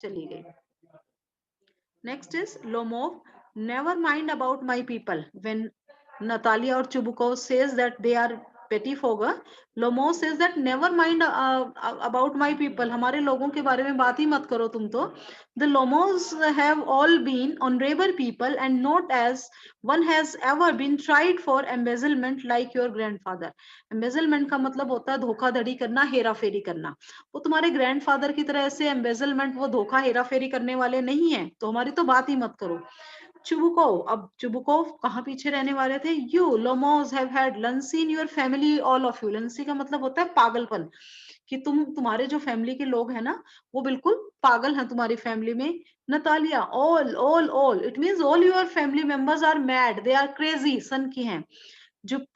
चली गई। Next is Lomov, never mind about my people. When Natalia or Chubukov says that they are pettifogger, Lomov says that never mind about my people. हमारे लोगों के बारे में बात ही मत करो तुम तो. The Lomos have all been honorable people and not as one has ever been tried for embezzlement like your grandfather. Embezzlement का मतलब होता है धोखाधड़ी करना, हेरा फेरी करना. वो तुम्हारे ग्रैंडफादर की तरह ऐसे एम्बेजलमेंट, वो धोखा हेरा फेरी करने वाले नहीं है, तो हमारी तो बात ही मत करो. चुबुकोव, अब चुबुकोव कहाँ पीछे रहने वाले थे? You Lomovs have had lunacy in your family, all of you. Lunacy का मतलब होता है पागलपन, कि तुम्हारे जो फैमिली के लोग हैं ना, वो बिल्कुल पागल हैं तुम्हारी फैमिली में. Natalia, all all all, it means all your family members are mad, they are crazy, सन की हैं.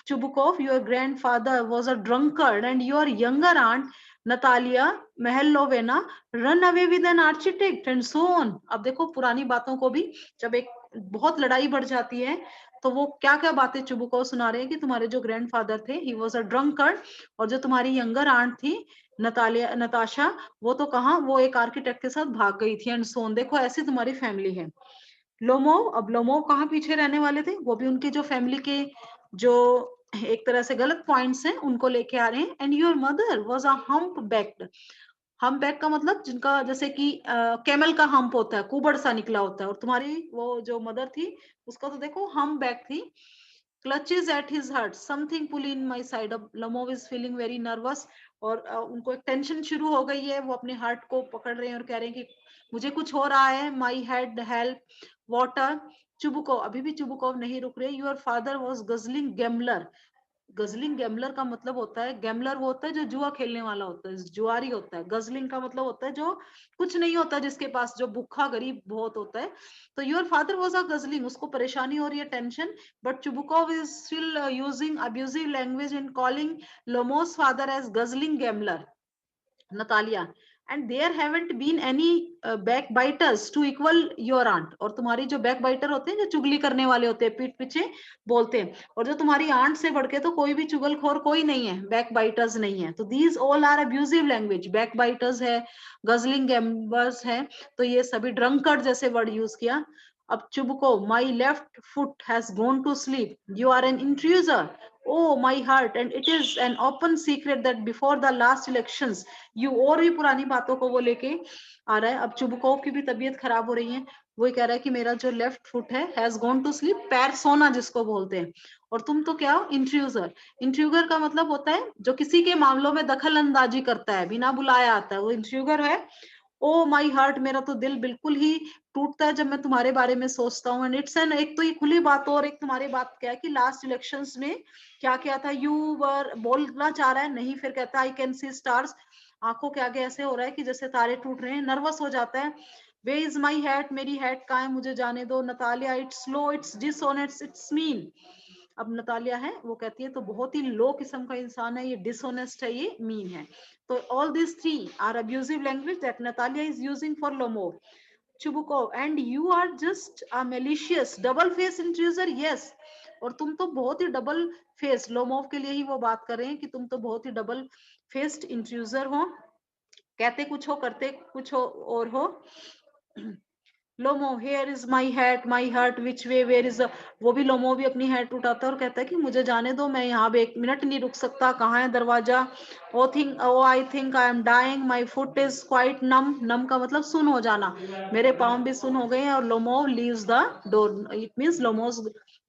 Chubukov, your grandfather was a drunkard and your younger aunt Natalia Mehelovena run away with an architect and so on. अब देखो पुरानी बातों को भी, जब एक बहुत लड़ाई बढ़ जाती है तो वो क्या क्या बातें चुबुकोव सुना रहे हैं कि तुम्हारे जो ग्रैंडफादर थे, ही वॉज अ ड्रंकर्ड, और जो तुम्हारी यंगर आंट थी नताशा, वो तो कहाँ, वो एक आर्किटेक्ट के साथ भाग गई थी एंड सोन. देखो ऐसी तुम्हारी फैमिली है. लोमोव, अब लोमोव कहाँ पीछे रहने वाले थे? वो भी उनके जो फैमिली के जो एक तरह से गलत पॉइंट्स हैं उनको लेके आ रहे हैं. And your mother was a hump backed. Hump back का मतलब जिनका जैसे कि कैमल का हम्प होता है, कुबड़ सा निकला होता है, और तुम्हारी वो जो मदर थी उसका तो देखो हम्प बैक थी. Clutches at his heart, something pull in my side. अब Lomov is feeling very nervous, और उनको एक टेंशन शुरू हो गई है. वो अपने हार्ट को पकड़ रहे हैं और कह रहे हैं कि मुझे कुछ हो रहा है. My head help, water. Chubukov, अभी भी चुबुकोव नहीं रुक रहे. Your father was guzzling gambler. Guzzling gambler का मतलब होता है, गैम्बलर वो होता है जो जुआ खेलने वाला होता है, जुआरी होता है. गजलिंग का मतलब होता है जो कुछ नहीं होता, जिसके पास, जो भूखा गरीब बहुत होता है. तो your father was a guzzling, उसको परेशानी हो रही है, tension. But Chubukov is still using abusive language in calling Lomov's father as guzzling gambler. Natalia, and there haven't been any backbiters to equal your aunt. और तुम्हारी जो back biter होते हैं, जो चुगली करने वाले होते हैं, पीठ पीछे बोलते हैं, और जो तुम्हारी आंट से बढ़ के तो कोई भी चुगलखोर कोई नहीं है, बैक बाइटर्स नहीं है. तो these all are abusive language. Backbiters है, गजलिंग गैम्बर्स है, तो ये सभी ड्रंकर्ड जैसे वर्ड यूज किया. अब Chubukov, my left foot has gone to sleep, you are an intruder. Oh my heart, and it is an open secret that before the last elections you, और भी पुरानी बातों को वो लेके आ रहा है. अब चुबकोव की भी तबीयत खराब हो रही है. वो कह रहा है कि मेरा जो लेफ्ट फुट है हैज गॉन टू स्लीप, पैर सोना जिसको बोलते हैं, और तुम तो क्या, इंट्रूजर. इंट्रूजर का मतलब होता है जो किसी के मामलों में दखल अंदाजी करता है, बिना बुलाया आता है, वो इंट्रूजर है. ओ माई हार्ट, मेरा तो दिल बिल्कुल ही टूटता है जब मैं तुम्हारे बारे में सोचता हूँ. एंड इट्स एन, एक तो ये खुली बात, और एक तुम्हारी बात क्या है कि लास्ट इलेक्शंस में क्या किया था. यू वर, बोलना चाह रहा है नहीं, फिर कहता है आई कैन सी स्टार्स. आंखों के आगे ऐसे हो रहा है कि जैसे तारे टूट रहे हैं, नर्वस हो जाता है. वे इज माई हैट, मेरी हैट कहाँ है, मुझे जाने दो. Natalia, it's low, it's dishonest, it's mean. अब नतालिया है, वो कहती है तो बहुत ही लो किस्म का इंसान है ये, डिसऑनेस्ट है, ये मीन है. तो all this three are abusive language that Natalia is using for Lomov. Chubukov, and you are just a malicious double face intruder. Yes, और तुम तो बहुत ही डबल फेस, लोमोव के लिए ही वो बात कर रहे हैं कि तुम तो बहुत ही डबल फेस्ड इंट्रूजर हो, कहते कुछ हो करते कुछ हो और हो. Lomov, here is my hat, my heart which way, where is. वो भी, लोमो भी अपनी हैट उठाता है और कहता है कि मुझे जाने दो, मैं यहाँ पे एक मिनट नहीं रुक सकता, कहाँ है दरवाजा. Oh I think I am dying, my foot is quite numb. Numb का मतलब सुन हो जाना, मेरे पाँव भी सुन हो गए हैं. और Lomov leaves the door, it means Lomov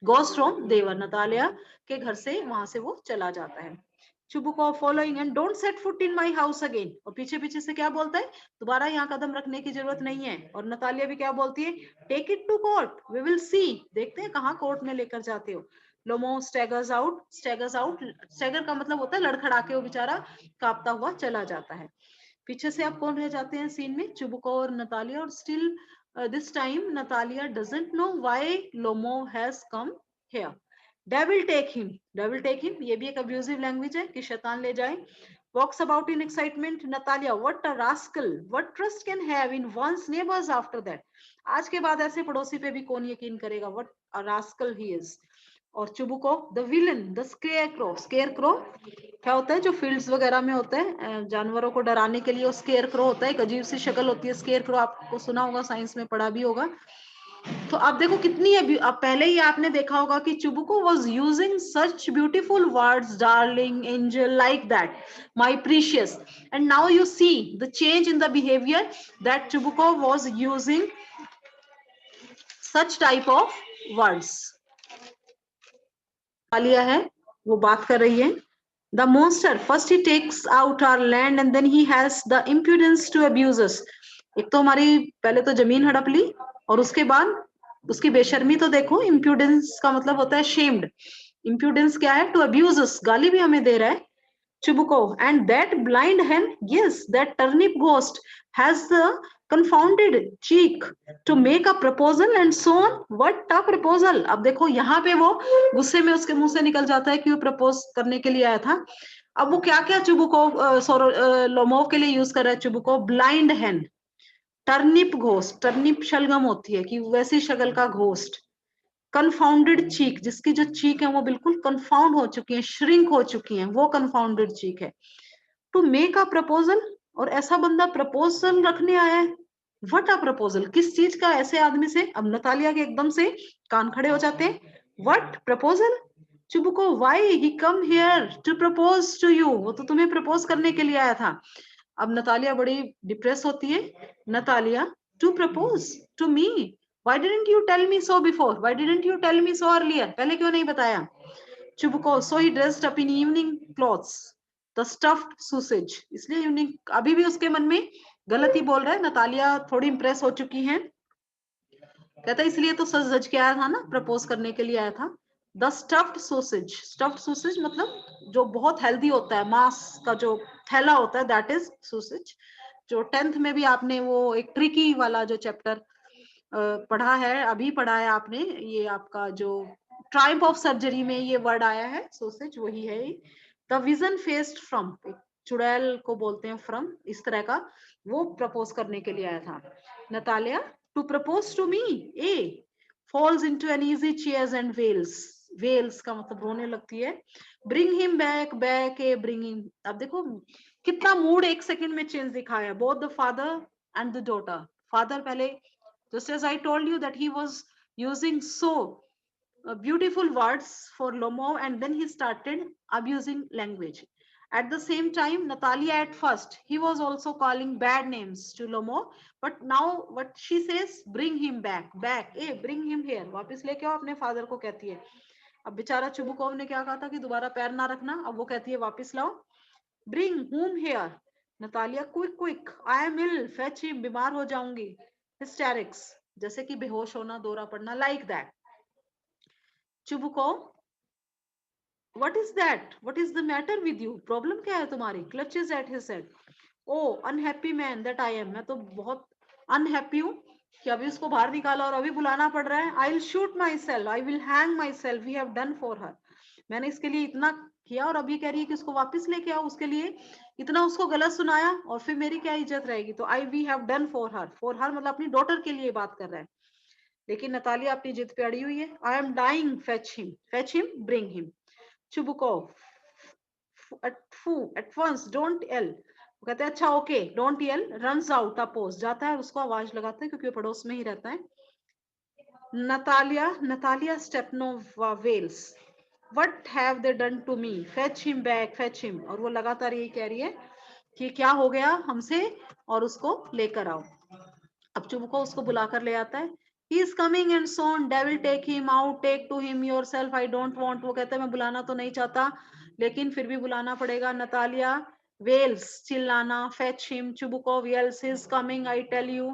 goes from there. Natalia के घर से वहां से वो चला जाता है. Chubukov following, and don't set foot in my house again. और पीछे पीछे से क्या बोलता है, दोबारा यहाँ कदम रखने की जरूरत नहीं है. और नतालिया भी क्या बोलती है, take it to court, we will see, देखते हैं कहाँ कोर्ट में लेकर जाते हो. Lomov staggers out, staggers out, stagger का मतलब होता है लड़खड़ा के, वो बेचारा कांपता हुआ चला जाता है. पीछे से अब कौन रह जाते हैं सीन में, चुबुको और नतालिया. और still this time Natalia doesn't know why Lomov has come here. Devil take him, devil take him, ये भी एक अब्यूजिव लैंग्वेज है कि शैतान ले जाए. Walks about in excitement. Natalia, what a rascal! What trust can have in one's neighbors after that? आज के बाद ऐसे पड़ोसी पे भी कौन यकीन करेगा? What a rascal he is. और चुबुको the villain the scarecrow. Scarecrow क्या होता है, जो फील्ड्स वगैरह में होता है जानवरों को डराने के लिए, वो स्केयरक्रो होता है, एक अजीब सी शक्ल होती है स्केयरक्रो, आपको सुना होगा, साइंस में पढ़ा भी होगा। तो आप देखो कितनी अब पहले ही आपने देखा होगा कि चुबुको was using such beautiful words, darling, angel, like that, my precious, and now you see the change in the behaviour that चुबुको was using such type of words. Alia है वो बात कर रही है, the monster first he takes out our land and then he has the impudence to abuse us। एक तो हमारी पहले तो जमीन हड़प ली और उसके बाद उसकी बेशर्मी तो देखो। impudence का मतलब होता है shamed। impudence क्या है, to abuse us, गाली भी हमें दे रहा है Chubuko, and that blind hen, yes, that turnip ghost has the confounded cheek to make a proposal and so on। What a proposal। अब देखो यहाँ पे वो गुस्से में उसके मुंह से निकल जाता है कि वो प्रपोज करने के लिए आया था। अब वो क्या क्या चुबुको लोमोव के लिए यूज कर रहा है चुबुको, ब्लाइंड हैन, टर्निप घोस्ट, टर्निप शलगम होती है कि वैसी शक्ल का घोस्ट, कंफाउंडेड चीक, जिसकी जो चीक है वो बिल्कुल कंफाउंड हो चुकी है, श्रिंक हो चुकी है, वो कंफाउंडेड चीक है। टू मेक अ प्रपोजल, और ऐसा बंदा प्रपोजल रखने आया है। व्हाट अ प्रपोजल, किस चीज का, ऐसे आदमी से। अब नतालिया के एकदम से कान खड़े हो जाते हैं, what proposal. Chubukov why he come here to propose to you, वो तो तुम्हें प्रपोज करने के लिए आया था। अब नतालिया बड़ी डिप्रेस होती है। Natalia, to propose to me, why didn't you tell me so before, why didn't you tell me so earlier, पहले क्यों नहीं बताया। Chubukov, so he dressed up in evening clothes, the stuffed sausage, इसलिए unique, अभी भी उसके मन में गलत ही बोल रहा है। नतालिया थोड़ी इंप्रेस हो चुकी है, कहता है इसलिए तो सज धज के आया था ना, प्रपोज करने के लिए आया था। The stuffed sausage, stuffed sausage मतलब जो बहुत हेल्दी होता है, मांस का जो थैला होता है, दैट इज सॉसेज। जो 10th में भी आपने वो एक ट्रिकी वाला जो चैप्टर पढ़ा है, अभी पढ़ा है आपने, ये आपका जो ट्राइब ऑफ सर्जरी में ये वर्ड आया है सॉसेज, वही है। द विजन फेस्ड फ्रॉम, चुड़ैल को बोलते हैं फ्रॉम, इस तरह का वो प्रपोज करने के लिए आया था। Natalia, to propose to me, a falls into an easy chairs and wails, wails का मतलब रोने लगती है। bring him back, back, ए bring him। अब देखो कितना मूड एक सेकंड में चेंज दिखाया, both the father and the daughter। father पहले, just as I told you that he was using so beautiful words for Lomo, and then he started abusing language. At the same time, Natalia at first, he was also calling bad names to Lomo, but now what she says, bring him back, back, hey, bring him here, वापस लेके आओ अपने father को, कहती है। अब बेचारा Chubukov ने क्या कहा था कि दोबारा पैर ना रखना, अब वो कहती है वापस लाओ, bring whom here। Natalia, quick quick, I am ill, fetch him, बीमार हो जाऊंगी, हिस्टेरिक्स, जैसे कि बेहोश होना, दौरा पड़ना, like that. चुबुको, what is that, what is the matter with you, problem क्या है तुम्हारी, clutches at his head। oh unhappy man that I am, मैं तो बहुत अनहैप्पी हूँ कि अभी उसको बाहर निकाला और अभी बुलाना पड़ रहा है। I'll shoot myself, I will hang myself, we have done for her। मैंने इसके लिए इतना किया और अभी कह रही है कि उसको वापस लेके आओ, उसके लिए इतना उसको गलत सुनाया और फिर मेरी क्या इज्जत रहेगी। तो I we have done for her, for her मतलब अपनी डॉटर के लिए बात कर रहा है। लेकिन नतालिया अपनी जिद पे अड़ी हुई है। I am dying, fetch him, bring him. Chubukov, at once, don't yell। वो कहते हैं अच्छा okay, don't yell, runs out अपोज, जाता है उसको आवाज लगाता है क्योंकि वो पड़ोस में ही रहता है। Natalia Stepanovna wails, what have they done to me, fetch him back, fetch him. और वो लगातार यही कह रही है कि क्या हो गया हमसे और उसको लेकर आओ। अब चुबुको उसको बुलाकर ले आता है। He is coming and so on, devil take him out, take to him yourself, I don't want। वो कहता है मैं बुलाना तो नहीं चाहता लेकिन फिर भी बुलाना पड़ेगा। नतालिया वेल्स, चिल्लाना, fetch him, Chubukov yells, he is coming, I tell you।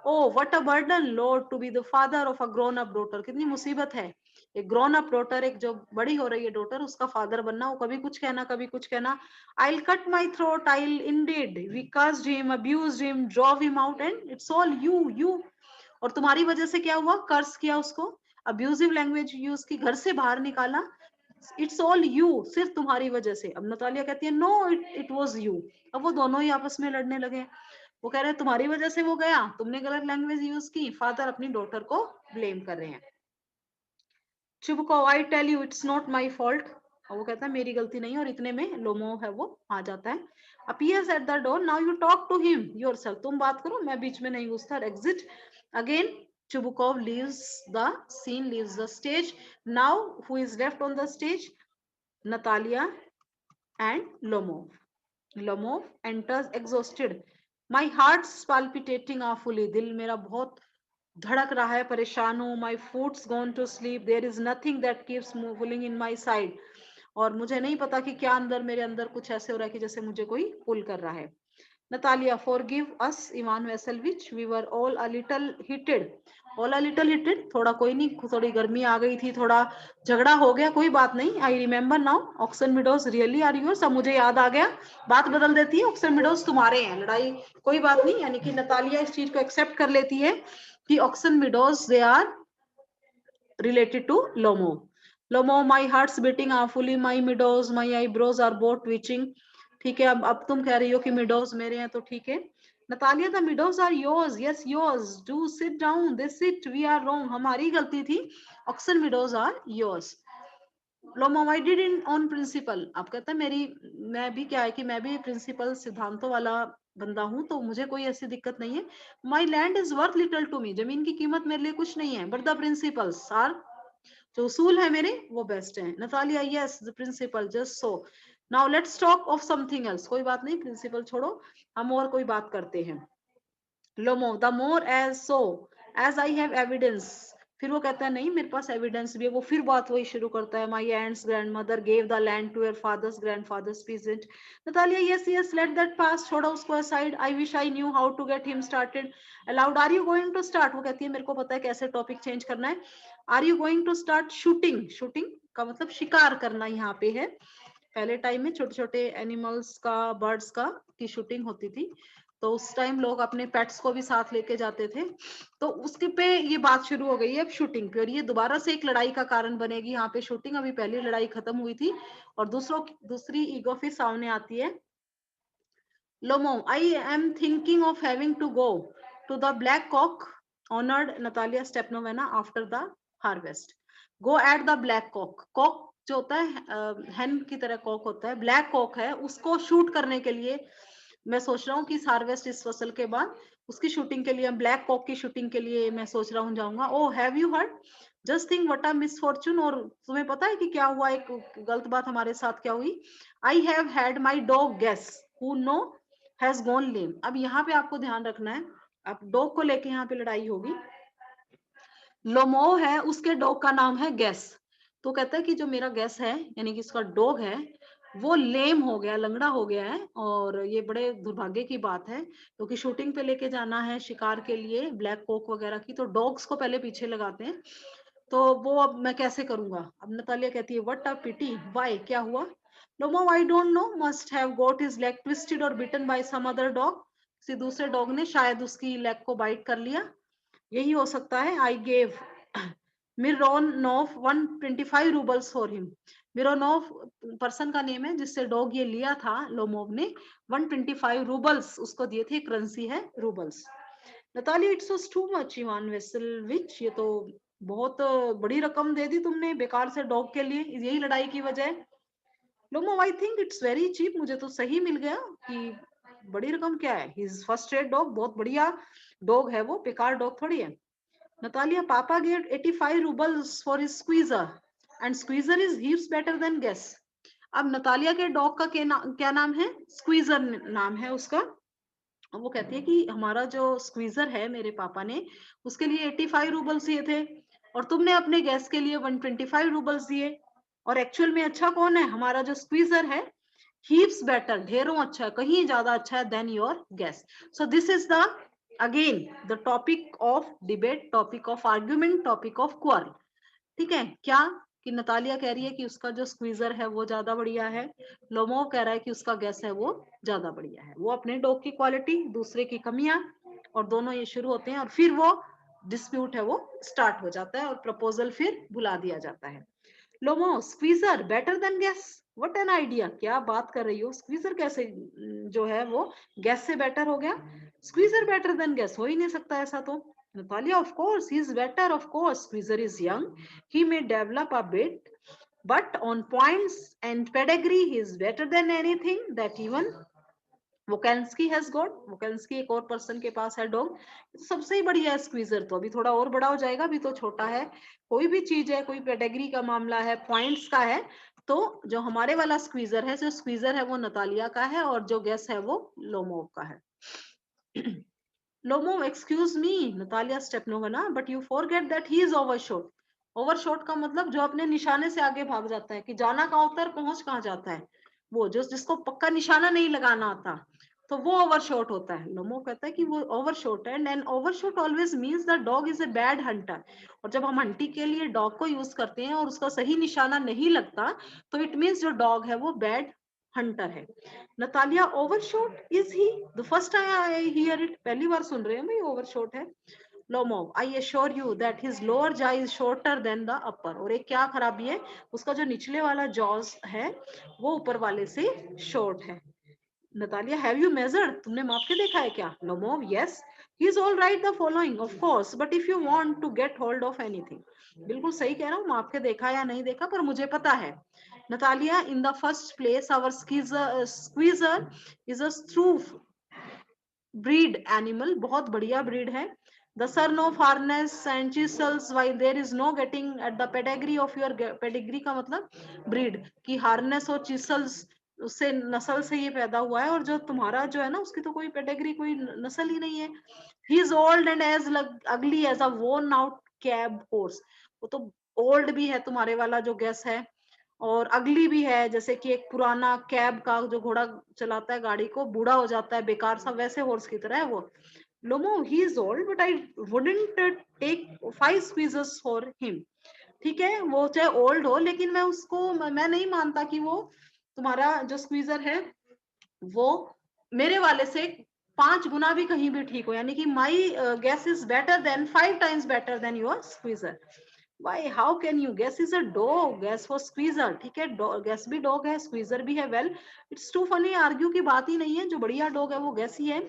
Oh what a burden Lord to be the father of a grown up daughter। कितनी मुसीबत है एक ग्रोन अप डॉटर, एक जो बड़ी हो रही है डॉटर, उसका फादर बनना। वो कभी कुछ कहना कभी कुछ कहना। I'll cut my throat, I'll indeed, we cursed him, abused him, drove him out, and it's all you। और तुम्हारी वजह से क्या हुआ, कर्स किया उसको, अब्यूजिव लैंग्वेज यूज की, घर से बाहर निकाला। इट्स ऑल यू, सिर्फ तुम्हारी वजह से। अब नतालिया कहती है नो इट वाज यू। अब वो दोनों ही आपस में लड़ने लगे। वो कह रहे हैं तुम्हारी वजह से वो गया, तुमने गलत लैंग्वेज यूज की। फादर अपनी डॉटर को ब्लेम कर रहे हैं। Chubukov, I tell you it's not my fault, और वो कहता है मेरी गलती नहीं, और इतने में लोमोव है वो आ जाता है। Appears at the door, now you talk to him yourself, तुम बात करो, मैं बीच में नहीं घुसता। Exit again, Chubukov leaves the scene, leaves the stage. Now who is left on the stage? Natalia and Lomov. Lomov enters exhausted. My heart's palpitating awfully. दिल मेरा बहुत धड़क रहा है, परेशान हूँ। My foot's gone to sleep. There is nothing that keeps pulling in my side. और मुझे नहीं पता कि क्या अंदर मेरे अंदर कुछ ऐसे हो रहा है कि जैसे मुझे कोई पुल कर रहा है। Natalia, forgive us, Ivan Vasilevich. We were all a little heated. All a little heated. थोड़ा कोई नहीं, थोड़ी गर्मी आ गई थी, थोड़ा झगड़ा हो गया, कोई बात नहीं। I remember now. Oxen Meadows really are yours. अब मुझे याद आ गया, बात बदल देती है। Oxen Meadows तुम्हारे हैं, लड़ाई कोई बात नहीं। यानी कि नतालिया इस चीज को एक्सेप्ट कर लेती है कि Oxen Meadows they are related to Lomo. Lomo, my heart's beating awfully. My meadows, my eyebrows are both twitching. ठीक है, अब तुम कह रही हो कि meadows मेरे हैं, तो ठीक है। Natalia, the meadows are yours. Yes, yours. Do sit down. They sit. We are wrong. हमारी गलती थी. Oxen meadows are yours. Lomo, I did it on principle. अब कहता है मैं भी क्या है कि मैं भी प्रिंसिपल सिद्धांतों वाला बंदा हूं, तो मुझे कोई ऐसी दिक्कत नहीं है। My land is worth little to me, जमीन की कीमत मेरे लिए कुछ नहीं है, बट द प्रिंसिपल्स आर, जो उसूल है मेरे वो बेस्ट है। Natalia, yes the principle, just so. Now let's talk of something else, कोई बात नहीं, प्रिंसिपल छोड़ो, हम और कोई बात करते हैं। Lomov, the more as so as I have evidence, फिर वो कहता है नहीं मेरे पास एविडेंस भी है, वो फिर बात वही शुरू करता है। My aunt's grandmother gave the land to your father's grandfather's peasant. Natalia, yes yes let that pass, छोड़ो उसको aside. I wish I knew how to get him started. Aloud, are you going to start, वो कहती है मेरे को पता है कैसे टॉपिक चेंज करना है। Are you going to start shooting, shooting का मतलब शिकार करना यहाँ पे है। पहले टाइम में छोटे छोटे एनिमल्स का, बर्ड्स का की शूटिंग होती थी, तो उस टाइम लोग अपने पेट्स को भी साथ लेके जाते थे, तो उसके पे ये बात शुरू हो गई है अब शूटिंग पे, और ये दोबारा से एक लड़ाई का कारण बनेगी यहाँ पे शूटिंग। अभी पहली लड़ाई खत्म हुई थी और दूसरी ईगो फिर सामने आती है। Lomov, I am thinking of having to go to the black cock honoured Natalia Stepanovna after the harvest. Go at the black cock, cock जो होता है हेन की तरह कॉक होता है, ब्लैक कॉक है, उसको शूट करने के लिए मैं सोच रहा हूँ कि इस हार्वेस्ट, इस फसल के बाद उसकी शूटिंग के लिए, ब्लैक कॉक की शूटिंग के लिए मैं सोच रहा हूँ जाऊंगा। Oh have you heard, just think what a misfortune, और तुम्हें पता है कि क्या हुआ, एक गलत बात हमारे साथ क्या हुई। I have had my dog Guess who know has gone lame. अब यहाँ पे आपको ध्यान रखना है, अब डॉग को लेके यहाँ पे लड़ाई होगी। लोमो है, उसके डॉग का नाम है गैस, तो कहता है कि जो मेरा गैस है यानी कि इसका डॉग है वो लेम हो गया, लंगड़ा हो गया है, और ये बड़े दुर्भाग्य की बात है, क्योंकि शूटिंग पे लेके जाना है शिकार के लिए ब्लैक कोक वगैरह की, तो डॉग्स को पहले पीछे लगाते हैं, तो वो अब मैं कैसे करूंगा। अब नतालिया कहती है व्हाट अ पिटी, व्हाई, क्या हुआ। Lomov, I don't know, must have got his leg twisted और bitten by some other dog, किसी दूसरे डॉग ने शायद उसकी लेग को बाइट कर लिया, यही हो सकता है। I gave Mironov 125 roubles for him, Mironov person का नेम है जिससे डॉग ये लिया था लोमोव ने, 125 रूबल्स उसको दिए थे, करेंसी है roubles. Natalia, it's was too much Ivan Vassilyevich, ये तो बहुत बड़ी रकम दे दी तुमने बेकार से डॉग के लिए, यही लड़ाई की वजह है। Lomov, I think it's very cheap, मुझे तो सही मिल गया कि बड़ी रकम क्या है, हिज फर्स्ट रेट डॉग, बहुत बढ़िया डॉग है वो, बेकार डॉग थोड़ी है। Natalia, Papa gave 85 rubles for his squeezer, and squeezer is heaps better than guess. अब नतालिया के डॉग का क्या नाम है, स्क्वीजर नाम है उसका। अब वो कहती है कि हमारा जो स्क्वीजर है मेरे पापा ने, उसके लिए 85 रूबल्स दिए थे, और तुमने अपने गैस के लिए 125 रूबल्स दिए, और एक्चुअल में अच्छा कौन है, हमारा जो स्क्वीजर है, heaps better, ढेरों अच्छा है, कहीं ज्यादा अच्छा है than your guess. So this is the again the topic of debate, topic of argument, topic of quarrel. ठीक है, क्या कि नतालिया कह रही है कि उसका जो स्क्वीजर है वो ज्यादा बढ़िया है, लोमोव कह रहा है कि उसका गैस है वो ज्यादा बढ़िया है, वो अपने डॉग की क्वालिटी, दूसरे की कमियां, और दोनों ये शुरू होते हैं, और फिर वो डिस्प्यूट है वो स्टार्ट हो जाता है, और प्रपोजल फिर बुला दिया जाता है। Lomov Squeezer better than Guess, what an idea, क्या बात कर रही हो, स्क्वीजर कैसे जो है वो गैस से बेटर हो गया, स्क्वीजर बेटर देन गैस हो ही नहीं सकता ऐसा तो। Natalia, of course, he is better. Of course, Squeezer is young. He may develop a bit, but on points and pedigree, he is better than anything that even Vokensky has got. Vokensky एक और person के पास है dog, सबसे ही बढ़िया है squeezer, तो अभी थोड़ा और बड़ा हो जाएगा, अभी तो छोटा है। कोई भी चीज है, कोई पेडेग्री का मामला है, पॉइंट्स का है, तो जो हमारे वाला स्क्वीजर है, जो स्क्वीजर है वो नतालिया का है, और जो गेस है वो लोमोव का है। Lomov, excuse me, Natalia Stepanova, but you forget that he is overshot. Overshot का मतलब जो अपने निशाने से आगे भाग जाता है, कि जाना कहाँ होता है, पहुंच कहाँ जाता है, वो जो जिसको पक्का निशाना नहीं लगाना आता, तो वो ओवरशॉट होता है। लोमो कहता है कि वो ओवरशॉट है, and overshot always means the dog is a bad Hunter. और जब हम हंटिंग के लिए डॉग को यूज करते हैं और उसका सही निशाना नहीं लगता, तो इट मींस जो डॉग है वो बैड हंटर है। Natalia, overshot is he, the first time I hear it, पहली बार सुन रहे हैं भाई ओवरशॉट है। Lomov, I assure you that his lower jaw is shorter than the upper. और एक क्या खराबी है, उसका जो निचले वाला जॉज है वो ऊपर वाले से शॉर्ट है। Natalia, have you measured? तुमने माप के देखा है क्या? Lomov, yes. He is all right the following, of course. But if you want to get hold of anything, बिल्कुल सही कह रहा हूँ, माप के देखा या नहीं देखा, पर मुझे पता है। Natalia, in the first place, our squeezer is a true breed animal, बहुत बढ़िया breed है. The son of harness and chisels, while there is no getting at the pedigree of your pedigree का मतलब breed, कि harness और chisels उससे नस्ल से ये पैदा हुआ है, और जो तुम्हारा जो है ना उसकी तो कोई पेडेग्री, कोई नस्ल ही नहीं है। He is old and as ugly as a worn out cab horse, वो तो ओल्ड भी है तुम्हारे वाला जो गैस है, और अगली भी है, जैसे कि एक पुराना कैब का जो घोड़ा चलाता है गाड़ी को, बूढ़ा हो जाता है बेकार सा, वैसे हॉर्स की तरह है वो। Lomov, he is old but I wouldn't take 5 squeezes for him. ठीक है, वो चाहे ओल्ड हो, लेकिन मैं उसको मैं नहीं मानता कि वो तुम्हारा जो स्क्वीजर है वो मेरे वाले से 5 गुना भी कहीं भी ठीक हो, यानी कि my Guess is better than 5 times better than your Squeezer. Why? How can you? Guess is a dog. Guess for squeezer. ठीक है, guess भी dog है, squeezer भी है। Well, it's too funny. Argue की बात ही नहीं है, जो बढ़िया dog है वो guess ही है।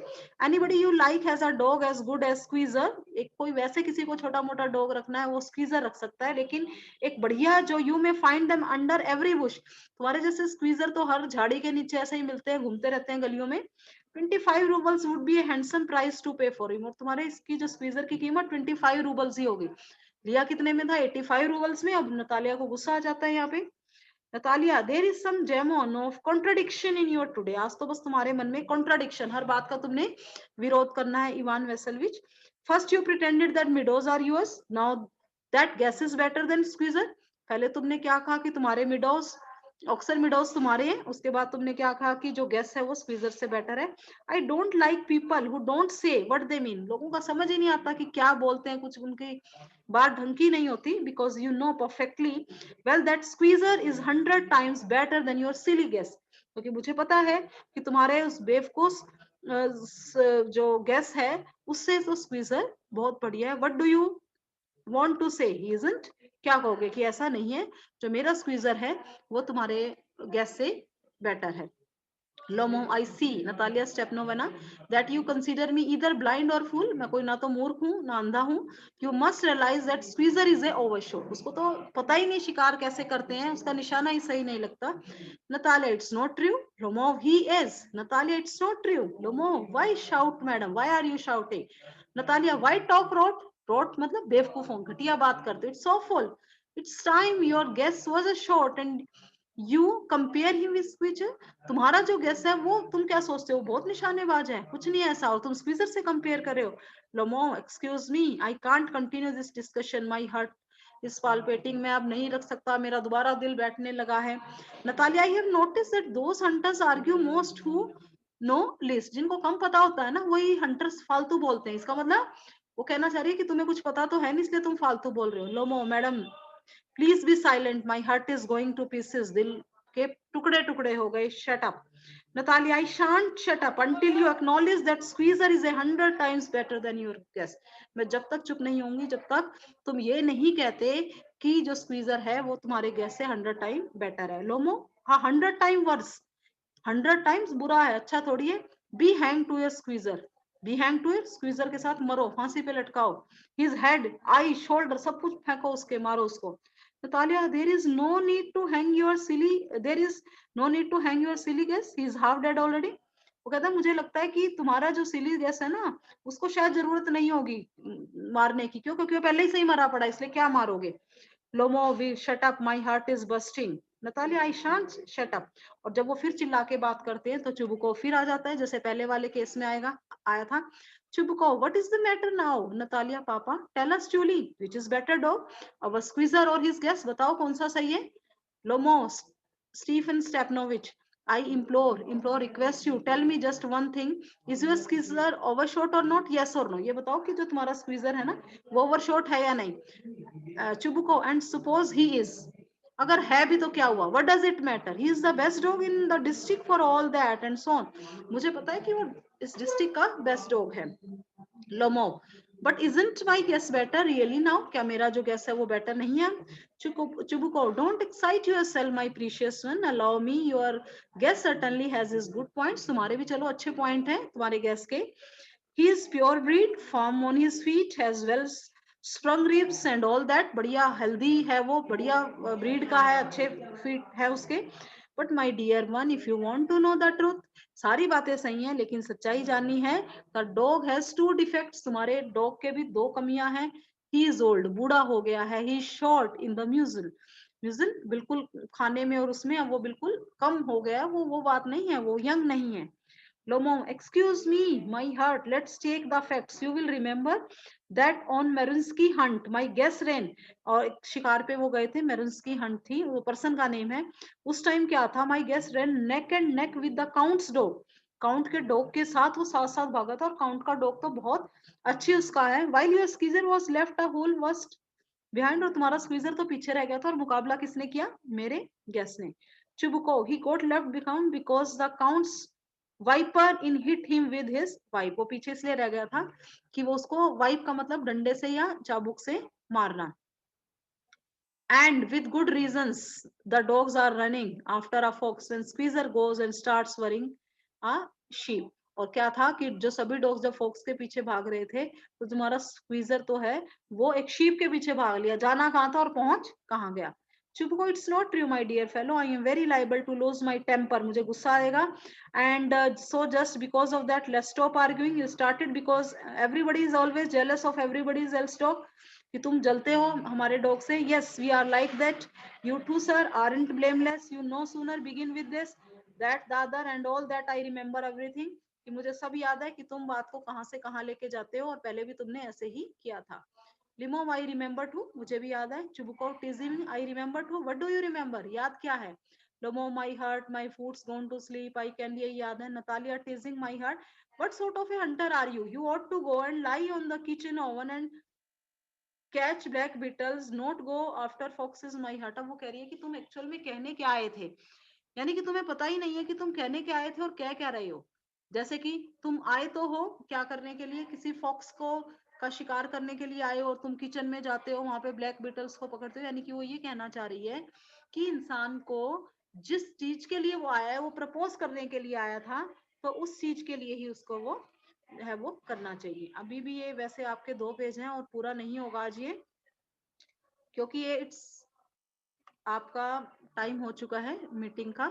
Anybody you like has a dog as good as squeezer. एक कोई वैसे किसी को छोटा मोटा dog रखना है वो squeezer रख सकता है, लेकिन एक बढ़िया जो you may find them under every bush, तुम्हारे जैसे squeezer तो हर झाड़ी के नीचे ऐसे ही मिलते हैं, घूमते रहते हैं गलियों में। 25 roubles would be a handsome price to pay for him, और तुम्हारे इसकी जो स्क्वीजर की कीमत 25 रूबल्स ही होगी। लिया कितने में था? 85 रूबल्स में। अब नतालिया को गुस्सा आ जाता है यहाँ पे। Natalia, there is some demon of contradiction in your today. आज तो बस तुम्हारे मन में कॉन्ट्रडिक्शन, हर बात का तुमने विरोध करना है। Ivan Vasilevich, first you pretended that meadows are yours, now that Guess is better than Squeezer. पहले तुमने क्या कहा कि तुम्हारे मिडोज, ऑक्सर मिडोज तुम्हारे हैं, उसके बाद तुमने क्या कहा कि जो गेस है वो स्क्वीजर से बेटर है। I don't like people who don't say what they mean. लोगों का समझ ही नहीं आता कि क्या बोलते हैं, कुछ उनकी बात ढंग की नहीं होती, because you know perfectly well that Squeezer is 100 times better than your silly Guess. क्योंकि मुझे पता है कि तुम्हारे उस बेवकूफ जो गेस है उससे तो स्क्वीजर बहुत बढ़िया है। What do you want to say he isn't, क्या कहोगे कि ऐसा नहीं है, जो मेरा स्क्वीजर है वो तुम्हारे गैस से बेटर है। Lomov, I see, Natalia Stepanovna, that you consider me either blind और फूल, मैं कोई ना तो मूर्ख हूँ ना अंधा हूँ। You must realise that Squeezer is a overshot, उसको तो पता ही नहीं शिकार कैसे करते हैं, उसका निशाना ही सही नहीं लगता। Natalia, it's not true. Lomov, he is. Natalia, it's not true. Lomov, why shout madam, why are you shouting? Natalia, why talk rot? Rot मतलब बेवकूफों, घटिया बात करते हो। It's awful, it's time your Guess was a short and you compare him with Squeezer. तुम्हारा जो Guess है वो तुम क्या सोचते हो, बहुत निशानेबाज है, कुछ नहीं ऐसा, और तुम स्क्वीजर से कंपेयर कर रहे हो। Lomov, excuse me, I can't continue this discussion, my heart is palpitating. मैं अब नहीं रख सकता, मेरा दोबारा दिल बैठने लगा है। Natalia, I have notice that those hunters argue most who know list, जिनको कम पता होता है ना वही हंटर्स फालतू बोलते हैं। इसका मतलब वो कहना चाह रही है कि तुम्हें कुछ पता तो है नहीं, इसलिए तुम फालतू बोल रहे हो। Lomov, madam please be silent, my heart is going to pieces, दिल के टुकड़े टुकड़े हो गए, shut up. Natalia, I shan't shut up until you acknowledge that squeezer is 100 times better than your guess. मैं जब तक चुप नहीं होंगी जब तक तुम ये नहीं कहते कि जो स्क्वीजर है वो तुम्हारे गैस से 100 टाइम बेटर है. लोमो, हाँ 100 टाइम वर्स, 100 टाइम्स बुरा है, अच्छा थोड़ी है. Be hang to your Squeezer, be hang to your Squeezer के साथ मरो, फांसी पे लटकाओ. हिज हेड, आई, शोल्डर सब कुछ फेंको उसके, मारो उसको. Natalia, there is no need to hang your silly, there is no need to hang your silly guess, he is half dead already. वो कहता है मुझे लगता है कि तुम्हारा जो सिली गैस है ना उसको शायद जरूरत नहीं होगी मारने की, क्यों? क्योंकि वो पहले ही सही मरा पड़ा, इसलिए क्या मारोगे. Lomov, we shut up, my heart is bursting. Natalia, I shan't shut up. और जब वो फिर चिल्ला के बात करते हैं तो चुबुको फिर आ जाता है, जैसे पहले वाले केस में आया था. Chubukov, what is the matter now? Natalia, papa, tell us truly, which is better dog, our Squeezer or his Guess, बताओ कौन सा सही है. Lomov, Stephen Stepanovich, I implore, request you, tell me just one thing. Is your squeezer overshot or not? Yes or no? ये बताओ कि जो तुम्हारा squeezer है ना वो overshot है या नहीं. चुबुको, and suppose he is, अगर है भी तो क्या हुआ? What does it matter? He is the best dog in the district for all that and so on. मुझे पता है कि वो इस डिस्ट्रिक्ट का बेस्ट डॉग है. Lomov, but isn't my Guess better really now? क्या मेरा जो गेस है वो बेटर नहीं है? Chubukov, don't excite yourself my precious one, allow me, your Guess certainly has his good points. तुम्हारे भी चलो अच्छे पॉइंट हैं तुम्हारे गेस के. He is pure breed, form on his feet, has well strung ribs and all that. बढ़िया healthy है वो, बढ़िया ब्रीड का है, अच्छे फीट है उसके. But my dear one, if you want to know the truth, सारी बातें सही हैं लेकिन सच्चाई जाननी है. The dog has two defects, तुम्हारे डॉग के भी दो कमियां हैं. ही इज ओल्ड, बूढ़ा हो गया है. He is short in the muzzle, muzzle बिल्कुल खाने में और उसमें अब वो बिल्कुल कम हो गया है, वो बात नहीं है, वो यंग नहीं है. Lomo, excuse me, my heart, let's take the facts. You will remember that on Merunsky hunt, my guess ran. और एक शिकार पे वो गए थे, मेरुन्स्की हंट थी, वो पर्सन का नेम है. उस टाइम क्या था? My guess ran neck and neck with the count's dog. Count के डॉग के साथ वो साथ साथ भागा था, और काउंट का डॉग तो बहुत अच्छी उसका है. While your squeezer was left a whole worst behind, और तुम्हारा स्क्वीजर तो पीछे रह गया था. और मुकाबला किसने किया? मेरे गेस ने. Chubukov, he got left behind because the count's whipper in hit him with his whip. वो पीछे इसलिए रह गया था कि वो उसको, वाइप का मतलब डंडे से या चाबुक से मारना. And with good reasons the dogs are running after a fox when Squeezer goes and starts worrying a sheep. और क्या था कि जो सभी डॉग्स जब फॉक्स के पीछे भाग रहे थे तो तुम्हारा स्क्वीजर तो है वो एक शीप के पीछे भाग लिया. जाना कहाँ था और पहुंच कहाँ गया. Chubukov, it's not true my dear fellow, I am very liable to lose my temper. मुझे गुस्सा आएगा. And so just because of that let's stop arguing. You started because everybody is always jealous of everybody's else dog, कि तुम जलते हो हमारे dog से. Yes, we are like that. You too sir aren't blameless. You no sooner begin with this that the other and all that. I remember everything, कि मुझे सब याद है कि तुम बात को कहां से कहां लेके जाते हो, और पहले भी तुमने ऐसे ही किया था. लिमो, आई रिमेम्बर टू, मुझे भी याद है. Chubukov, teasing, I remember too. What do you remember? याद क्या है? Lomov, my heart, my foot's gone to sleep, I can, ये याद है. Natalia, teasing my heart, what sort of a hunter are you? You ought to go and lie on the kitchen oven and catch black beetles, not go after foxes my heart. अब वो कह रही है कि तुम actual में कहने क्या आए थे, यानी कि तुम्हें पता ही नहीं है कि तुम कहने क्या आए थे और कह क्या रहे हो. जैसे कि तुम आए तो हो क्या करने के लिए, किसी फॉक्स को का शिकार करने के लिए आए हो, और तुम किचन में जाते हो वहां पे ब्लैक बीटल्स को पकड़ते हो. यानी कि वो ये कहना चाह रही है कि इंसान को जिस चीज के लिए वो आया है, वो प्रपोज करने के लिए आया था, तो उस चीज के लिए ही उसको वो है वो करना चाहिए. अभी भी ये वैसे आपके 2 पेज हैं और पूरा नहीं होगा आज ये, क्योंकि ये इट्स आपका टाइम हो चुका है मीटिंग का.